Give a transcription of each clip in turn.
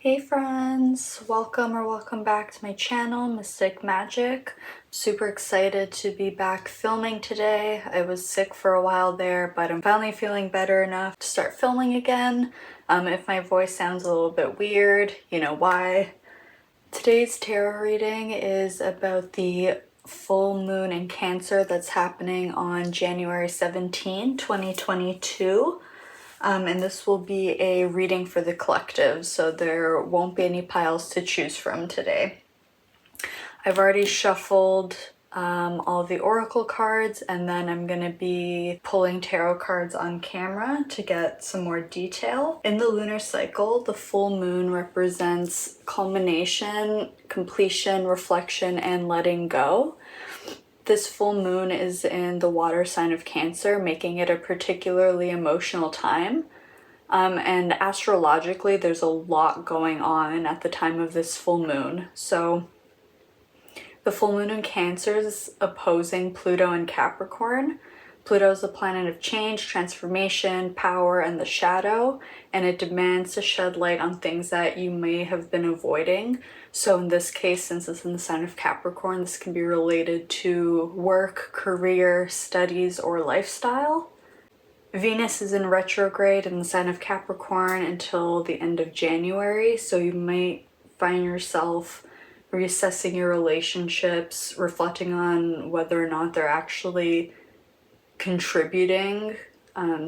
Hey friends, welcome back to my channel, Mystic Magic. Super excited to be back filming today. I was sick for a while there, but I'm finally feeling better enough to start filming again. If my voice sounds a little bit weird, you know why. Today's tarot reading is about the full moon in Cancer that's happening on January 17, 2022. And this will be a reading for the collective, so there won't be any piles to choose from today. I've already shuffled all the oracle cards, and then I'm going to be pulling tarot cards on camera to get some more detail. In the lunar cycle, the full moon represents culmination, completion, reflection, and letting go. This full moon is in the water sign of Cancer, making it a particularly emotional time. And astrologically, there's a lot going on at the time of this full moon. So the full moon in Cancer is opposing Pluto and Capricorn. Pluto is the planet of change, transformation, power, and the shadow, and it demands to shed light on things that you may have been avoiding. So in this case, since it's in the sign of Capricorn, this can be related to work, career, studies, or lifestyle. Venus is in retrograde in the sign of Capricorn until the end of January, so you might find yourself reassessing your relationships, reflecting on whether or not they're actually contributing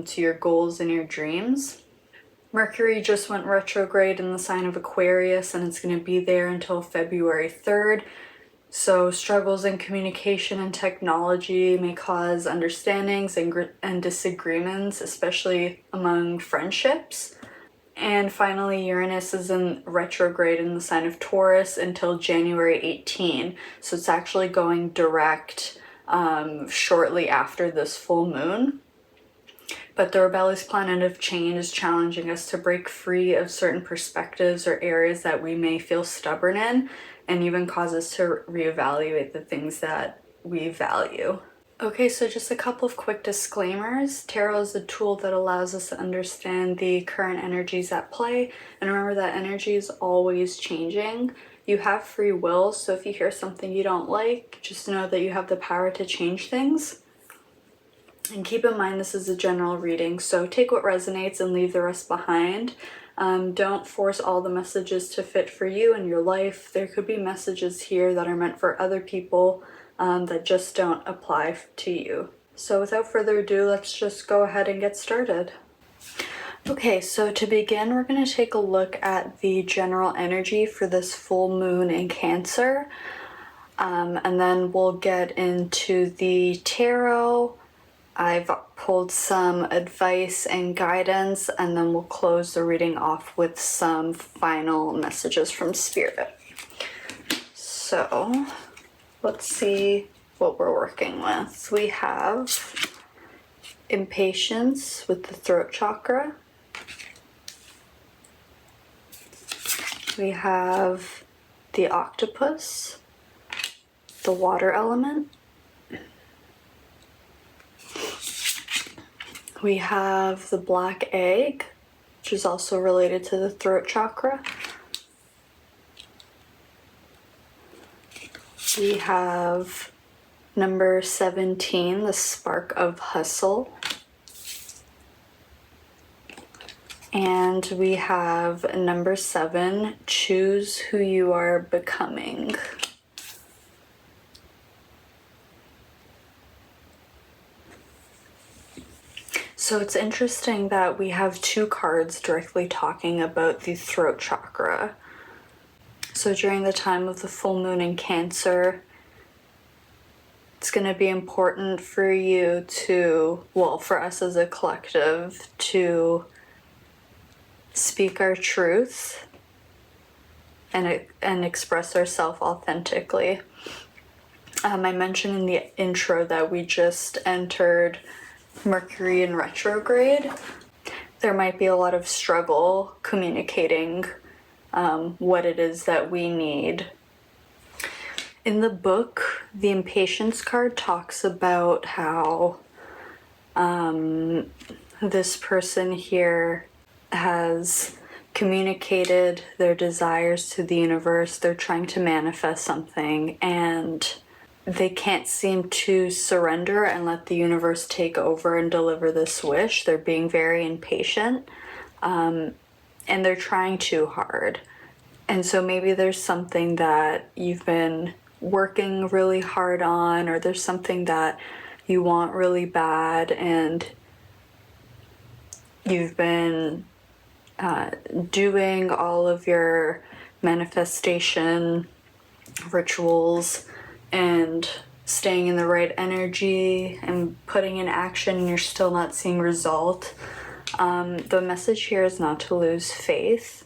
to your goals and your dreams. Mercury just went retrograde in the sign of Aquarius, and it's going to be there until February 3rd. So struggles in communication and technology may cause understandings and disagreements, especially among friendships. And finally, Uranus is in retrograde in the sign of Taurus until January 18. So it's actually going direct shortly after this full moon. But the rebellious planet of change is challenging us to break free of certain perspectives or areas that we may feel stubborn in, and even cause us to reevaluate the things that we value. Okay, so just a couple of quick disclaimers. Tarot is a tool that allows us to understand the current energies at play, and remember that energy is always changing. You have free will, so if you hear something you don't like, just know that you have the power to change things. And keep in mind this is a general reading, so take what resonates and leave the rest behind. Don't force all the messages to fit for you in your life. There could be messages here that are meant for other people that just don't apply to you. So without further ado, let's just go ahead and get started. Okay, so to begin, we're going to take a look at the general energy for this full moon in Cancer. And then we'll get into the tarot. I've pulled some advice and guidance, and then we'll close the reading off with some final messages from Spirit. So let's see what we're working with. We have impatience with the throat chakra. We have the octopus, the water element. We have the black egg, which is also related to the throat chakra. We have number 17, the spark of hustle. And we have number 7, choose who you are becoming. So it's interesting that we have two cards directly talking about the throat chakra. So during the time of the full moon in Cancer, it's going to be important for you to, well, for us as a collective, to speak our truth and express ourselves authentically. I mentioned in the intro that we just entered Mercury in retrograde. There might be a lot of struggle communicating what it is that we need. In the book, the impatience card talks about how this person here has communicated their desires to the universe. They're trying to manifest something, and they can't seem to surrender and let the universe take over and deliver this wish. They're being very impatient, and they're trying too hard. And so maybe there's something that you've been working really hard on, or there's something that you want really bad, and you've been doing all of your manifestation rituals and staying in the right energy and putting in action, and you're still not seeing result. The message here is not to lose faith.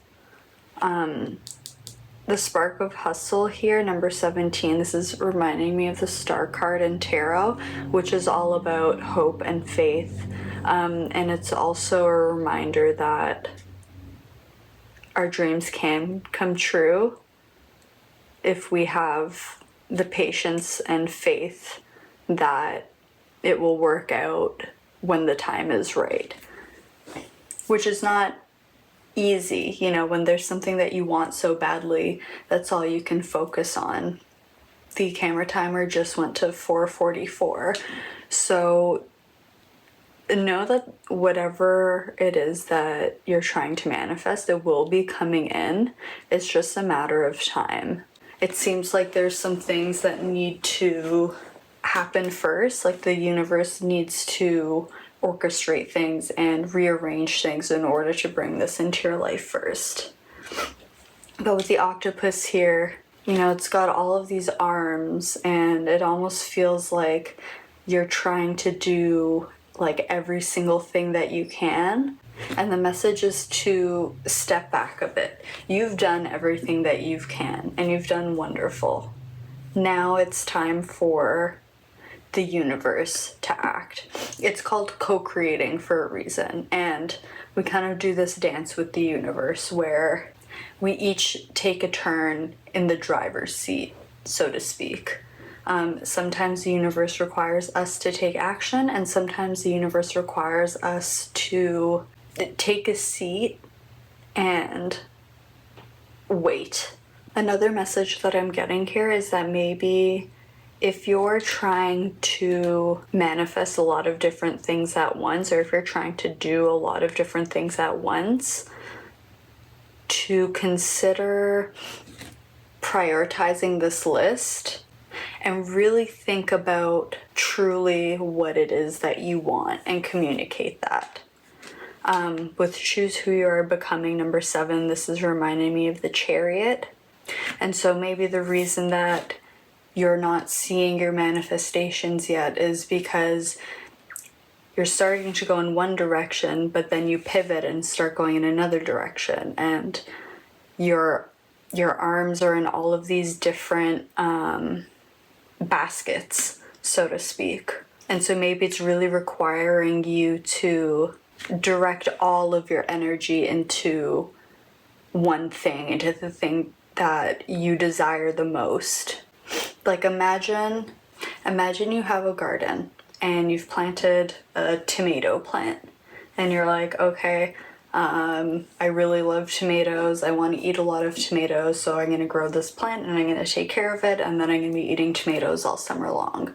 The spark of hustle here, number 17, this is reminding me of the star card in tarot, which is all about hope and faith. And it's also a reminder that our dreams can come true if we have the patience and faith that it will work out when the time is right. Which is not easy, you know, when there's something that you want so badly, that's all you can focus on. The camera timer just went to 4:44. So know that whatever it is that you're trying to manifest, it will be coming in. It's just a matter of time. It seems like there's some things that need to happen first, like the universe needs to orchestrate things and rearrange things in order to bring this into your life first. But with the octopus here, you know, it's got all of these arms, and it almost feels like you're trying to do like every single thing that you can. And the message is to step back a bit. You've done everything that you can, and you've done wonderful. Now it's time for the universe to act. It's called co-creating for a reason, and we kind of do this dance with the universe where we each take a turn in the driver's seat, so to speak. Sometimes the universe requires us to take action, and sometimes the universe requires us to take a seat and wait. Another message that I'm getting here is that maybe if you're trying to manifest a lot of different things at once, or if you're trying to do a lot of different things at once, to consider prioritizing this list and really think about truly what it is that you want and communicate that. With choose who you are becoming, number 7, this is reminding me of the Chariot. And so maybe the reason that you're not seeing your manifestations yet is because you're starting to go in one direction, but then you pivot and start going in another direction, and your arms are in all of these different baskets, so to speak. And so maybe it's really requiring you to direct all of your energy into one thing, into the thing that you desire the most. Like imagine you have a garden and you've planted a tomato plant, and you're like, okay, I really love tomatoes, I want to eat a lot of tomatoes, so I'm going to grow this plant and I'm going to take care of it, and then I'm going to be eating tomatoes all summer long.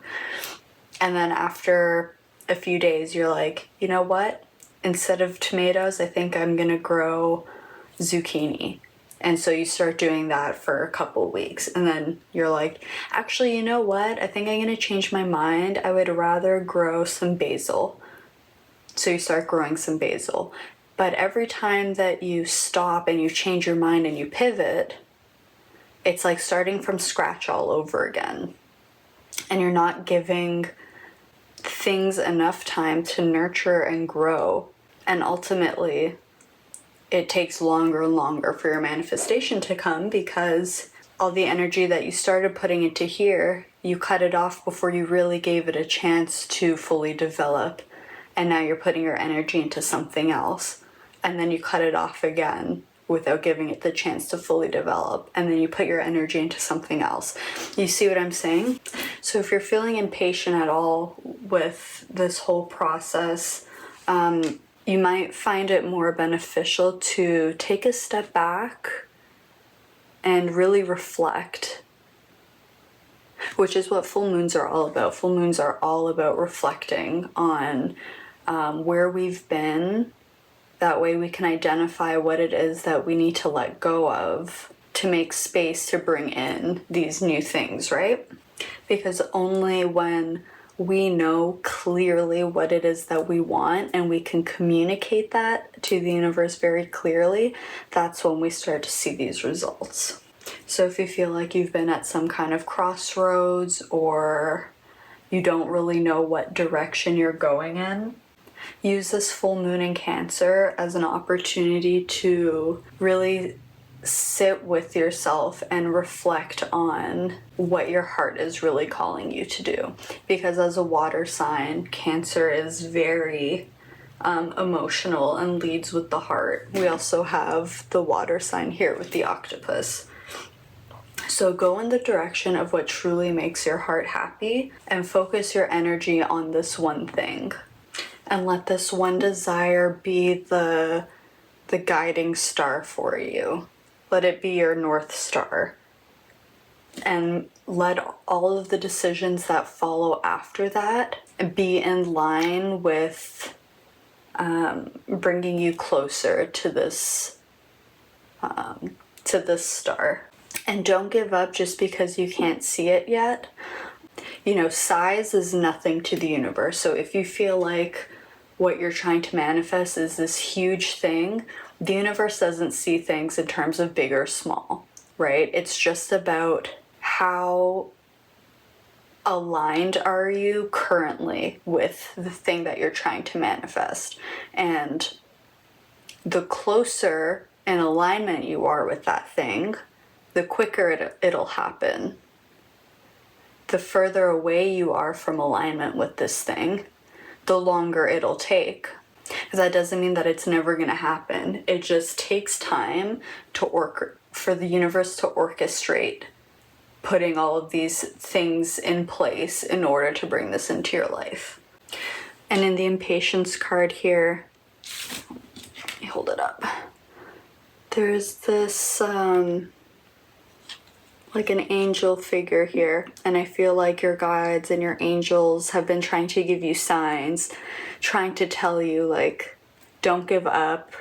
And then after a few days you're like, you know what, instead of tomatoes, I think I'm going to grow zucchini. And so you start doing that for a couple weeks, and then you're like, actually, you know what? I think I'm going to change my mind. I would rather grow some basil. So you start growing some basil. But every time that you stop and you change your mind and you pivot, it's like starting from scratch all over again. And you're not giving things enough time to nurture and grow. And ultimately, it takes longer and longer for your manifestation to come, because all the energy that you started putting into here, you cut it off before you really gave it a chance to fully develop. And now you're putting your energy into something else. And then you cut it off again without giving it the chance to fully develop. And then you put your energy into something else. You see what I'm saying? So if you're feeling impatient at all with this whole process, you might find it more beneficial to take a step back and really reflect, which is what full moons are all about. Full moons are all about reflecting on where we've been. That way we can identify what it is that we need to let go of to make space to bring in these new things, right? Because only when we know clearly what it is that we want and we can communicate that to the universe very clearly, that's when we start to see these results. So if you feel like you've been at some kind of crossroads or you don't really know what direction you're going in, use this full moon in Cancer as an opportunity to really sit with yourself and reflect on what your heart is really calling you to do. Because as a water sign, Cancer is very emotional and leads with the heart. We also have the water sign here with the octopus. So go in the direction of what truly makes your heart happy and focus your energy on this one thing. And let this one desire be the guiding star for you. Let it be your North Star. And let all of the decisions that follow after that be in line with bringing you closer to this star. And don't give up just because you can't see it yet. You know, size is nothing to the universe. So if you feel like what you're trying to manifest is this huge thing, the universe doesn't see things in terms of big or small, right? It's just about how aligned are you currently with the thing that you're trying to manifest. And the closer in alignment you are with that thing, the quicker it'll happen. The further away you are from alignment with this thing, the longer it'll take. Because that doesn't mean that it's never going to happen. It just takes time for the universe to orchestrate putting all of these things in place in order to bring this into your life. And in the impatience card here, let me hold it up. There's this like an angel figure here, and I feel like your guides and your angels have been trying to give you signs, trying to tell you, like, don't give up.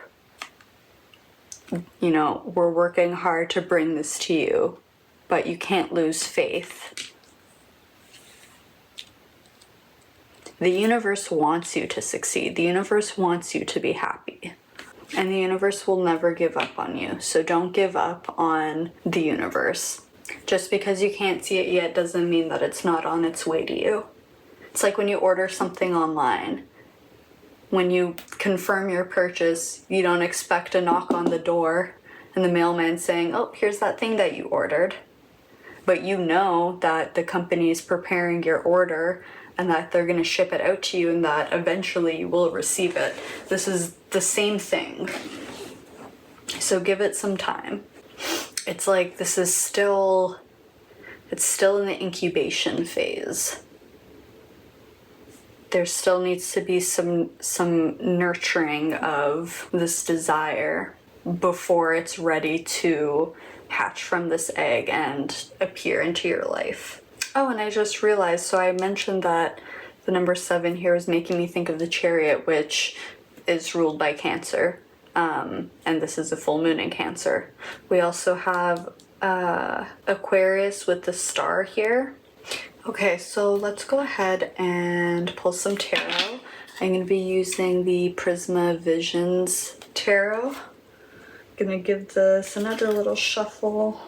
You know, we're working hard to bring this to you, but you can't lose faith. The universe wants you to succeed. The universe wants you to be happy. And the universe will never give up on you. So don't give up on the universe. Just because you can't see it yet doesn't mean that it's not on its way to you. It's like when you order something online. When you confirm your purchase, you don't expect a knock on the door and the mailman saying, oh, here's that thing that you ordered. But you know that the company is preparing your order and that they're going to ship it out to you and that eventually you will receive it. This is the same thing. So give it some time. It's like this is still in the incubation phase. There still needs to be some nurturing of this desire before it's ready to hatch from this egg and appear into your life. Oh, and I just realized, so I mentioned that the number 7 here is making me think of the Chariot, which is ruled by Cancer. And this is a full moon in Cancer. We also have Aquarius with the star here. Okay, so let's go ahead and pull some tarot. I'm going to be using the Prisma Visions tarot. I'm going to give this another little shuffle.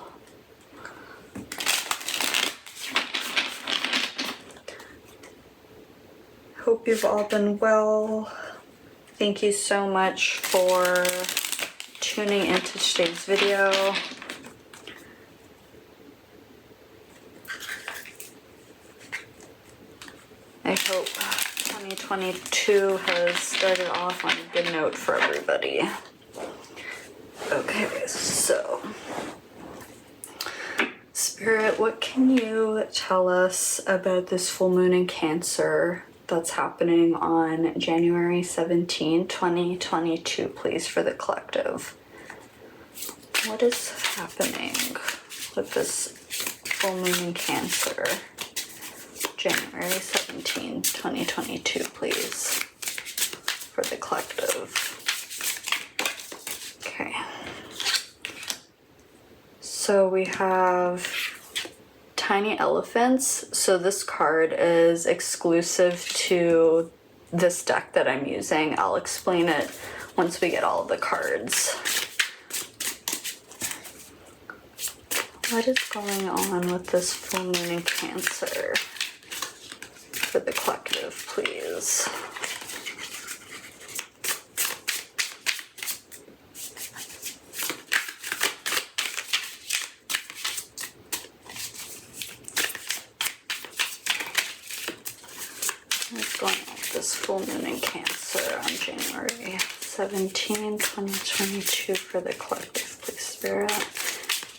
Hope you've all been well. Thank you so much for tuning into today's video. I hope 2022 has started off on a good note for everybody. Okay, so Spirit, what can you tell us about this full moon in Cancer that's happening on January 17, 2022, please, for the collective. What is happening with this full moon in Cancer? January 17, 2022, please, for the collective. Okay. So we have tiny elephants. So this card is exclusive to this deck that I'm using. I'll explain it once we get all of the cards. What is going on with this full moon in Cancer for the collective, please? What's going on with this full moon in Cancer on January 17, 2022 for the collective, please, Spirit?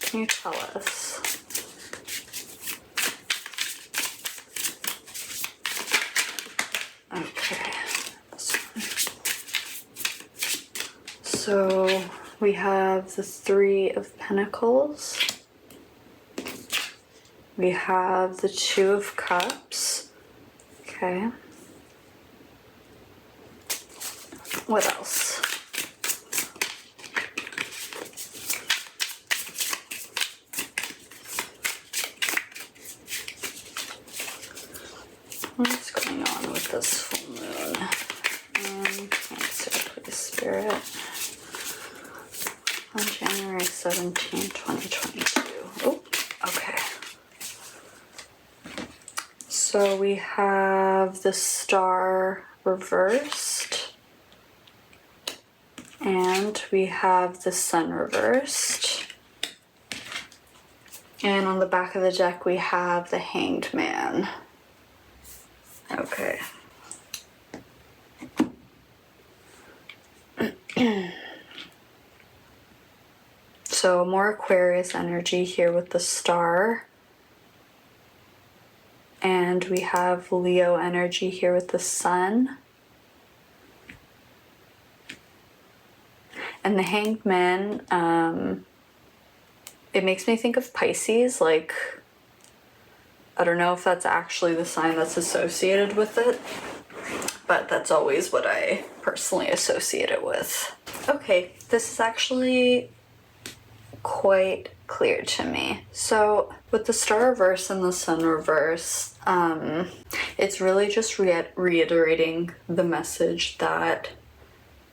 Can you tell us? Okay. So we have the Three of Pentacles. We have the Two of Cups. Okay. What else? What's going on with this full moon? Cancer, please, Spirit. On January 17, 2022. Oh, okay. So we have the Star reversed. And we have the Sun reversed. And on the back of the deck, we have the Hanged Man. Okay. So more Aquarius energy here with the Star. And we have Leo energy here with the Sun. And the Hanged Man, it makes me think of Pisces, like, I don't know if that's actually the sign that's associated with it, but that's always what I personally associate it with. Okay, this is actually quite clear to me. So with the Star reverse and the Sun reverse, it's really just reiterating the message that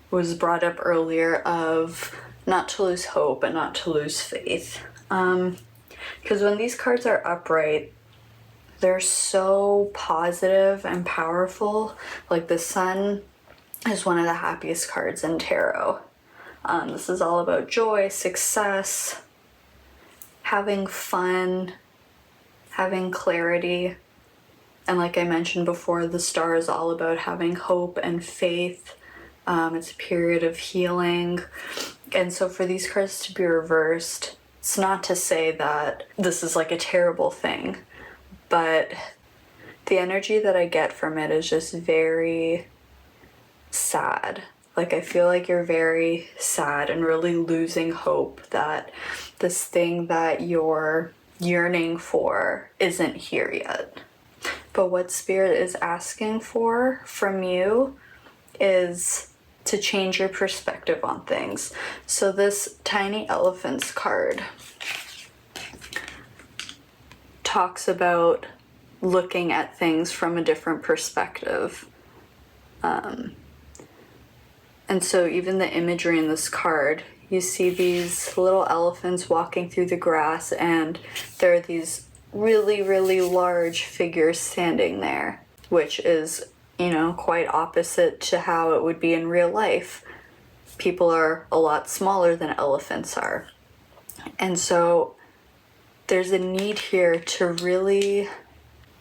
was brought up earlier of not to lose hope and not to lose faith. Because when these cards are upright, they're so positive and powerful. Like the Sun is one of the happiest cards in tarot. This is all about joy, success, having fun, having clarity. And like I mentioned before, the Star is all about having hope and faith. It's a period of healing. And so for these cards to be reversed, it's not to say that this is like a terrible thing, but the energy that I get from it is just very sad. Like I feel like you're very sad and really losing hope that this thing that you're yearning for isn't here yet. But what Spirit is asking for from you is to change your perspective on things. So this Tiny Elephants card talks about looking at things from a different perspective. And so even the imagery in this card, you see these little elephants walking through the grass, and there are these really, really large figures standing there, which is, you know, quite opposite to how it would be in real life. People are a lot smaller than elephants are. And so there's a need here to really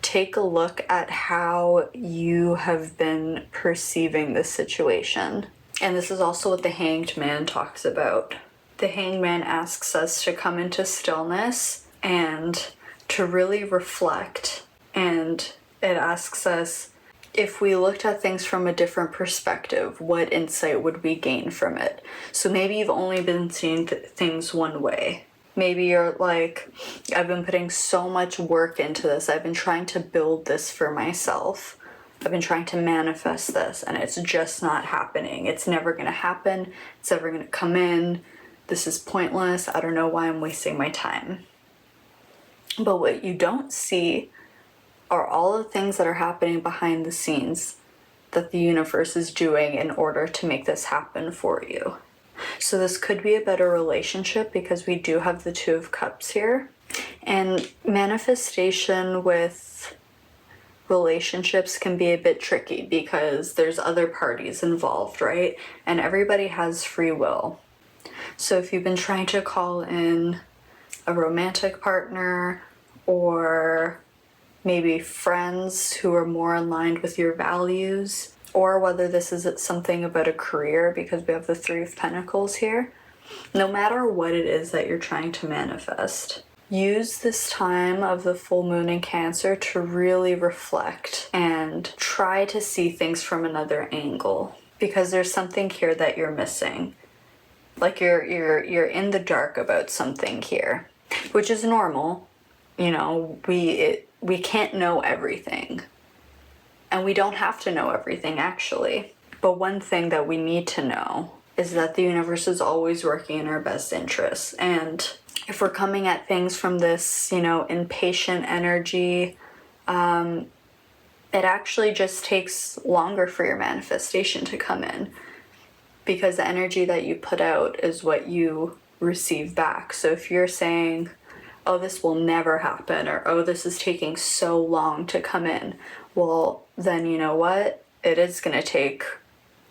take a look at how you have been perceiving this situation. And this is also what the Hanged Man talks about. The Hanged Man asks us to come into stillness and to really reflect. And it asks us if we looked at things from a different perspective, what insight would we gain from it? So maybe you've only been seeing things one way. Maybe you're like, I've been putting so much work into this. I've been trying to build this for myself. I've been trying to manifest this, and it's just not happening. It's never going to happen. It's never going to come in. This is pointless. I don't know why I'm wasting my time. But what you don't see are all the things that are happening behind the scenes that the universe is doing in order to make this happen for you. So this could be a better relationship because we do have the Two of Cups here. And manifestation with relationships can be a bit tricky because there's other parties involved, right? And everybody has free will. So if you've been trying to call in a romantic partner or maybe friends who are more aligned with your values, or whether this is something about a career because we have the Three of Pentacles here, no matter what it is that you're trying to manifest, use this time of the full moon in Cancer to really reflect and try to see things from another angle, because there's something here that you're missing. Like you're in the dark about something here, which is normal. You know, we can't know everything. And we don't have to know everything, actually. But one thing that we need to know is that the universe is always working in our best interests. And if we're coming at things from this, you know, impatient energy, it actually just takes longer for your manifestation to come in, because the energy that you put out is what you receive back. So if you're saying, oh, this will never happen, or oh, this is taking so long to come in, well, then you know what? It is going to take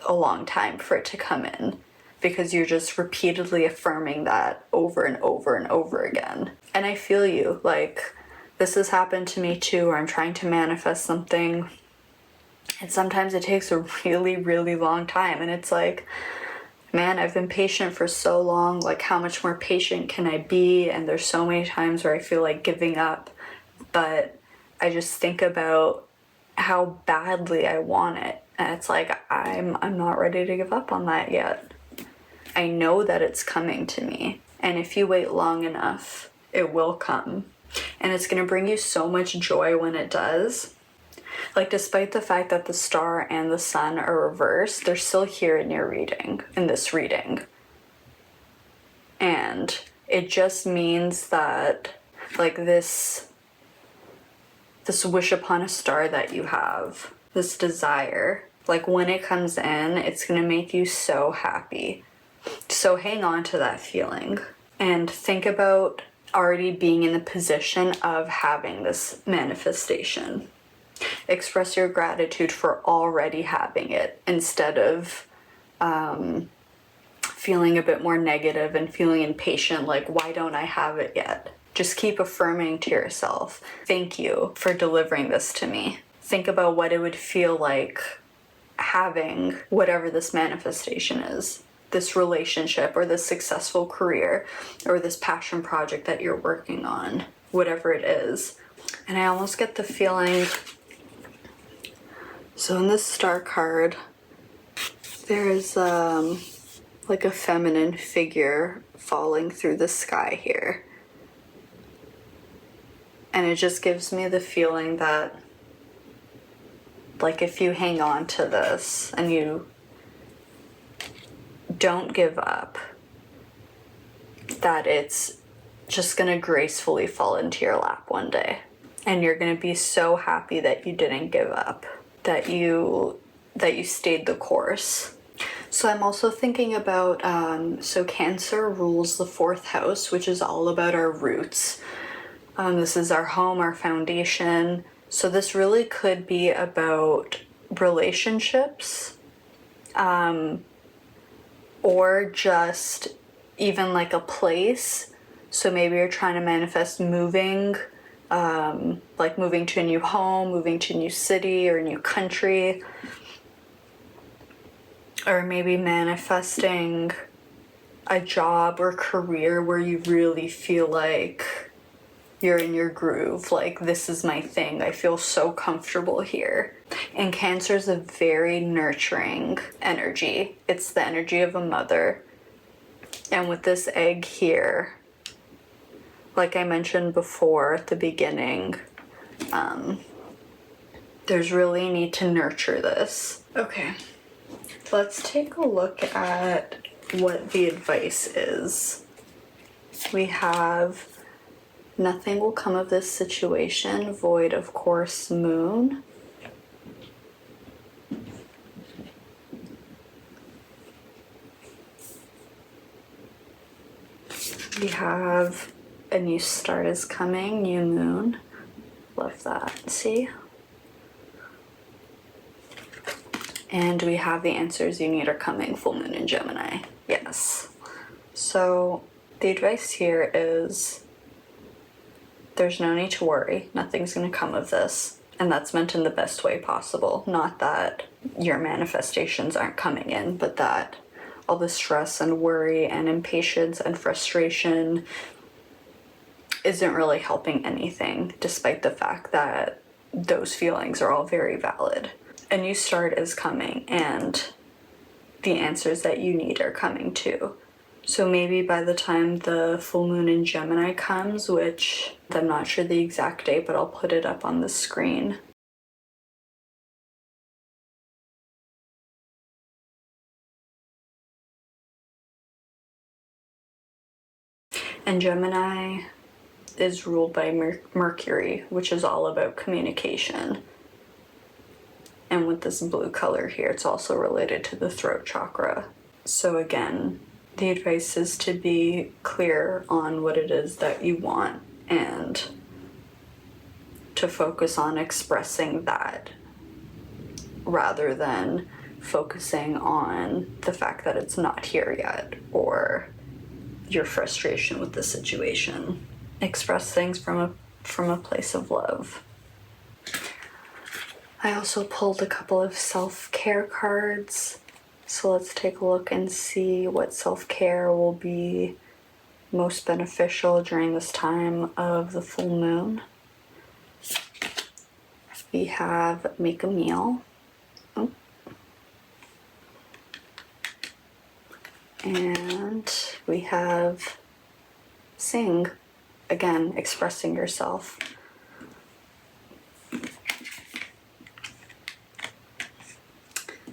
a long time for it to come in, because you're just repeatedly affirming that over and over and over again. And I feel you. Like, this has happened to me too, where I'm trying to manifest something, and sometimes it takes a really, really long time. And it's like, man, I've been patient for so long. Like, how much more patient can I be? And there's so many times where I feel like giving up. But I just think about how badly I want it. And it's like, I'm not ready to give up on that yet. I know that it's coming to me. And if you wait long enough, it will come. And it's going to bring you so much joy when it does. Like, despite the fact that the star and the sun are reversed, they're still here in your reading, in this reading. And it just means that, like, this wish upon a star that you have, this desire, like, when it comes in, it's going to make you so happy. So hang on to that feeling and think about already being in the position of having this manifestation. Express your gratitude for already having it, instead of feeling a bit more negative and feeling impatient, like, why don't I have it yet? Just keep affirming to yourself, thank you for delivering this to me. Think about what it would feel like having whatever this manifestation is, this relationship or this successful career or this passion project that you're working on, whatever it is. And I almost get the feeling, so in this star card, there's like a feminine figure falling through the sky here. And it just gives me the feeling that, like, if you hang on to this and you don't give up, that it's just gonna gracefully fall into your lap one day. And you're gonna be so happy that you didn't give up, that you stayed the course. So I'm also thinking about, so Cancer rules the 4th house, which is all about our roots. This is our home, our foundation. So this really could be about relationships, or just even like a place. So maybe you're trying to manifest moving, like moving to a new home, moving to a new city or a new country. Or maybe manifesting a job or career where you really feel like you're in your groove, like, this is my thing, I feel so comfortable here. And Cancer is a very nurturing energy. It's the energy of a mother. And with this egg here, like I mentioned before at the beginning, there's really a need to nurture this. Okay, let's take a look at what the advice is. We have nothing will come of this situation, void of course, moon. We have a new start is coming, new moon. Love that, see? And we have the answers you need are coming, full moon in Gemini. Yes. So the advice here is there's no need to worry. Nothing's going to come of this. And that's meant in the best way possible. Not that your manifestations aren't coming in, but that all the stress and worry and impatience and frustration isn't really helping anything, despite the fact that those feelings are all very valid. A new start is coming, and the answers that you need are coming too. So maybe by the time the full moon in Gemini comes, which I'm not sure the exact date, but I'll put it up on the screen. And Gemini is ruled by Mercury, which is all about communication. And with this blue color here, it's also related to the throat chakra. So again, the advice is to be clear on what it is that you want and to focus on expressing that rather than focusing on the fact that it's not here yet or your frustration with the situation. Express things from a place of love. I also pulled a couple of self-care cards. So let's take a look and see what self-care will be most beneficial during this time of the full moon. We have make a meal. Oh. And we have sing. Again, expressing yourself.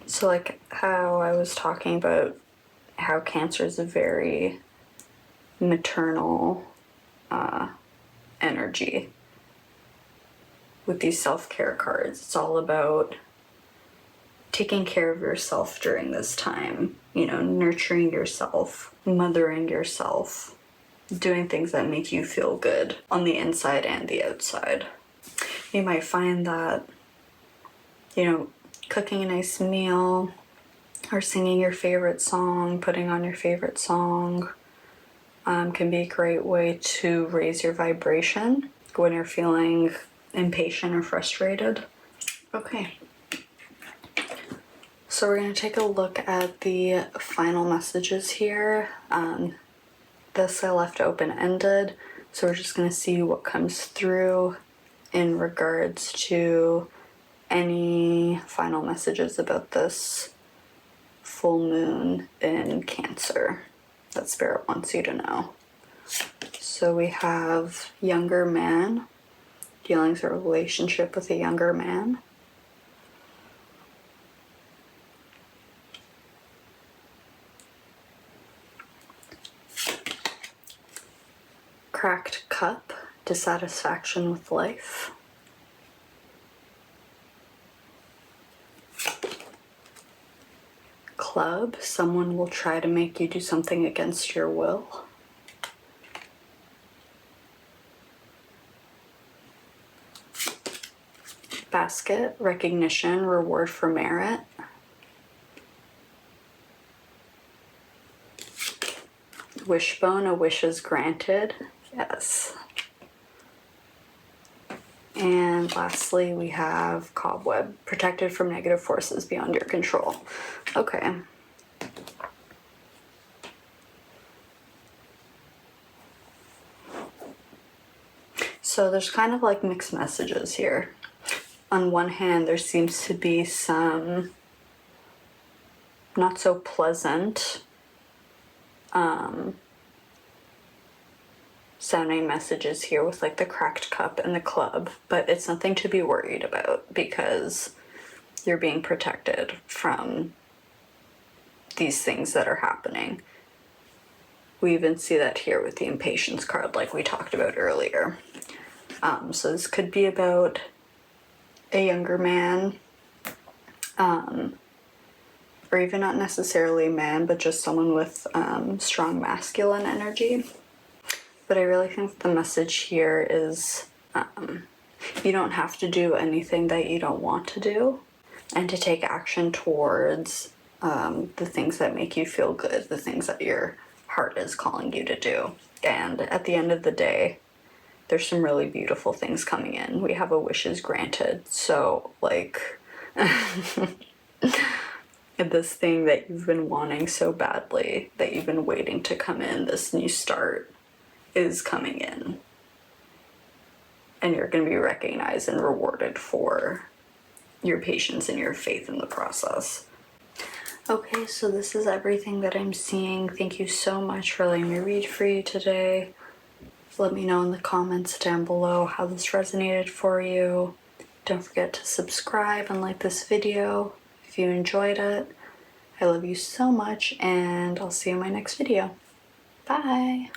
So like how I was talking about how Cancer is a very maternal energy. With these self-care cards, it's all about taking care of yourself during this time, you know, nurturing yourself, mothering yourself, doing things that make you feel good on the inside and the outside. You might find that, you know, cooking a nice meal or singing your favorite song, putting on your favorite song can be a great way to raise your vibration when you're feeling impatient or frustrated. Okay. So we're going to take a look at the final messages here. This I left open-ended, so we're just going to see what comes through in regards to any final messages about this full moon in Cancer that Spirit wants you to know. So we have younger man, dealing with a relationship with a younger man. Cracked cup, dissatisfaction with life. Club, someone will try to make you do something against your will. Basket, recognition, reward for merit. Wishbone, a wish is granted. Yes. And lastly, we have cobweb, protected from negative forces beyond your control. Okay. So there's kind of like mixed messages here. on one hand, there seems to be some not so pleasant sounding messages here with like the cracked cup and the club, but it's nothing to be worried about because you're being protected from these things that are happening. We even see that here with the impatience card like we talked about earlier. So this could be about a younger man, or even not necessarily a man, but just someone with strong masculine energy. But I really think the message here is you don't have to do anything that you don't want to do, and to take action towards the things that make you feel good, the things that your heart is calling you to do. And at the end of the day, there's some really beautiful things coming in. We have a wishes granted. So like this thing that you've been wanting so badly, that you've been waiting to come in, this new start is coming in. And you're going to be recognized and rewarded for your patience and your faith in the process. Okay, so this is everything that I'm seeing. Thank you so much for letting me read for you today. Let me know in the comments down below how this resonated for you. Don't forget to subscribe and like this video if you enjoyed it. I love you so much, and I'll see you in my next video. Bye!